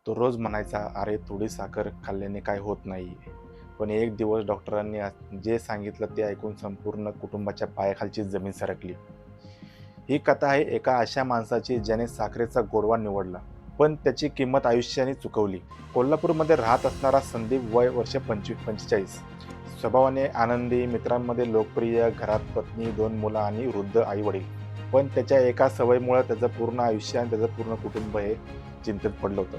तो रोज म्हणायचा, "अरे, थोडी साखर खाल्ल्याने काय होत नाही." पण एक दिवस डॉक्टरांनी जे सांगितलं ते ऐकून संपूर्ण कुटुंबाच्या पायाखालची जमीन सरकली. ही कथा आहे एका अशा माणसाची ज्याने साखरेचा गोडवा निवडला, पण त्याची किंमत आयुष्याने चुकवली. कोल्हापूरमध्ये राहत असणारा संदीप, वय वर्ष 45. स्वभावाने आनंदी, मित्रांमध्ये लोकप्रिय, घरात पत्नी, 2 मुलं आणि वृद्ध आई-वडील. पण त्याच्या एका सवयीमुळे त्याचं पूर्ण आयुष्य आणि त्याचं पूर्ण कुटुंब हे चिंतेत पडलं होतं.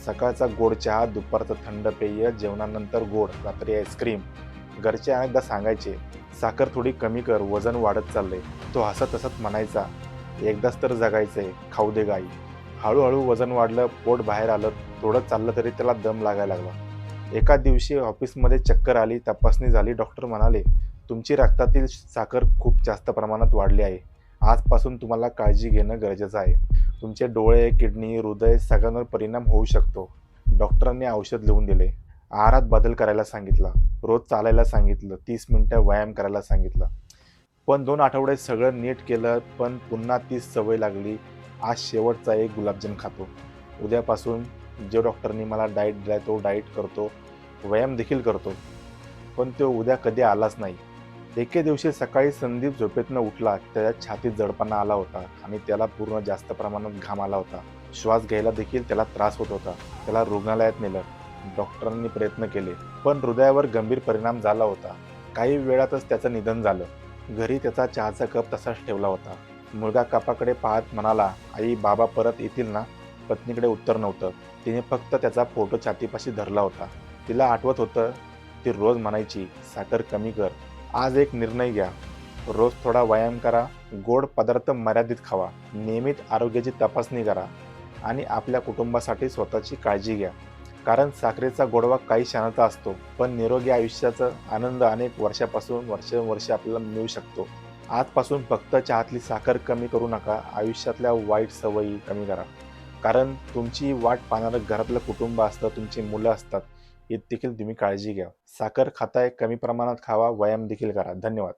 सकाळचा गोड चहा, दुपारचं थंड पेय, जेवणानंतर गोड, रात्री आईस्क्रीम. घरचे अनेकदा सांगायचे, "साखर थोडी कमी कर, वजन वाढत चाललंय." तो हसत-हसत म्हणायचा, "एकदाच तर जगायचंय, खाऊ दे गाई." हळू-हळू वजन वाढलं, पोट बाहेर आलं, थोडं चाललं तरी त्याला दम लागायला लागला. एका दिवशी ऑफिसमध्ये चक्कर आली, तपासणी झाली. डॉक्टर म्हणाले, "तुमची रक्तातील साखर खूप जास्त प्रमाणात वाढली आहे. आजपासून तुम्हाला काळजी घेणं गरजेचं आहे. तुमचे डोळे, किडनी, हृदय सगळ्यांवर परिणाम होऊ शकतो." डॉक्टरांनी औषध लिहून दिले. आहारात बदल करायला सांगितला. रोज चालायला सांगितलं. 30 मिनिटं व्यायाम करायला सांगितलं. पण 2 आठवडे सगळं नीट केलं, पण पुन्हा तीच सवय लागली. आज शेवटचा एक गुलाबजाम खातो. उद्यापासून जो डॉक्टरनी मला डाएट दिलाय तो डाएट करतो. व्यायाम देखील करतो. पण तो उद्या कधी आलाच नाही. एके दिवशी सकाळी संदीप झोपेतनं उठला. त्याच्या छातीत जडपणा आला होता आणि त्याला पूर्ण जास्त प्रमाणात घाम आला होता. श्वास घ्यायला देखील त्याला त्रास होत होता. त्याला रुग्णालयात नेलं. डॉक्टरांनी प्रयत्न केले, पण हृदयावर गंभीर परिणाम झाला होता. काही वेळातच त्याचं निधन झालं. घरी त्याचा चहाचा कप तसाच ठेवला होता. मुलगा कपाकडे पाहत म्हणाला, "आई, बाबा परत येतील ना?" पत्नीकडे उत्तर नव्हतं. तिने फक्त त्याचा फोटो छातीपाशी धरला होता. तिला आठवत होतं, ती रोज म्हणायची, "साखर कमी कर." आज एक निर्णय घ्या. रोज थोडा व्यायाम करा, गोड पदार्थ मर्यादित खावा, नियमित आरोग्याची तपासणी करा आणि आपल्या कुटुंबासाठी स्वतःची काळजी घ्या. कारण साखरेचा गोडवा काही क्षणाचा असतो, पण निरोगी आयुष्याचा आनंद अनेक वर्षापासून वर्षानुवर्षे आपल्याला मिळू शकतो. आजपासून फक्त चहातली साखर कमी करू नका, आयुष्यातल्या वाईट सवयी कमी करा. कारण तुमची वाट पाहणारं घरातलं कुटुंब असतं, तुमची मुलं असतात, हे देखील तुम्ही काळजी घ्या. साखर खाताय, कमी प्रमाणात खावा, व्यायाम देखील करा. धन्यवाद.